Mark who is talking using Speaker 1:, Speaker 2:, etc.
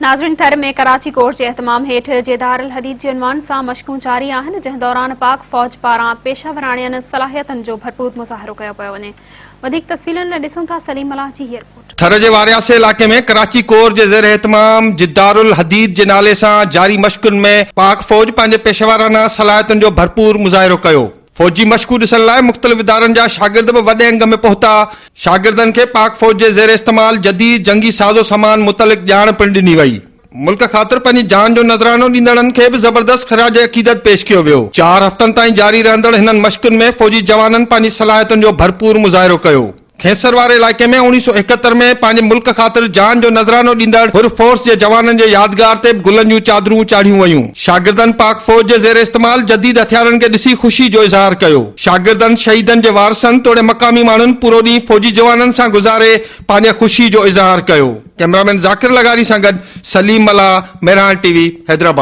Speaker 1: नाज़रीन, थर में कराची कोर्ट के एहतमाम हेठ जेदार अल हदीद के उन्वान से मशकूं जारी आहिनि, जंहिं दौरान पाक फौज पारां पेशावराणियनि सलाहियतनि जो भरपूर मुज़ाहिरो कयो पियो वञे। वधीक तफ़सीलनि लाइ ॾिसूं था सलीम मलाह जी हीअ रिपोर्ट।
Speaker 2: थर जे वारियासे इलाके में कराची कोर जे ज़ेर एहतमाम जिद्दार उल हदीद जे नाले सां जारी मश्कुनि में पाक फौज पंहिंजे पेशेवराना सलाहियतनि जो भरपूर मुज़ाहिरो कयो। फौजी मश्कू ॾिसण लाइ मुख़्तलिफ़ इदारनि जा शागिर्द बि वॾे अंग में पहुता। शागिर्दनि खे पाक फौज जे ज़ेर इस्तेमाल जदीद जंगी साज़ो सामान मुतलिक़ ॼाण पिणु ॾिनी वई। मुल्क ख़ातिर पंहिंजी जान जो नज़रानो ॾींदड़नि खे बि ज़बरदस्त ख़राज अक़ीदत पेश कयो वियो। 4 हफ़्तनि ताईं जारी रहंदड़ हिननि मश्कुनि में फौजी जवाननि पंहिंजी सलाहियतुनि जो भरपूर मुज़ाहिरो कयो। खेसर वारे इलाके में 1971 में पंहिंजे मुल्क ख़ातिर जान जो नज़रानो ॾींदड़ हुर फोर्स जे जवाननि जे यादगार ते गुलनि जूं चादरूं चाढ़ियूं वयूं। शागिर्दनि पाक फौज जे ज़ेर इस्तेमाल जदीद हथियारनि खे ॾिसी ख़ुशी जो इज़हार कयो। शागिर्दनि शहीदनि जे वारसनि तोड़े मक़ामी माण्हुनि पूरो ॾींहुं फौजी जवाननि सां गुज़ारे पंहिंजे ख़ुशी जो इज़हार कयो। कैमरामैन ज़ाकिर लगारी सां गॾु सलीम मलाह, मेहरान टीवी, हैदराबाद।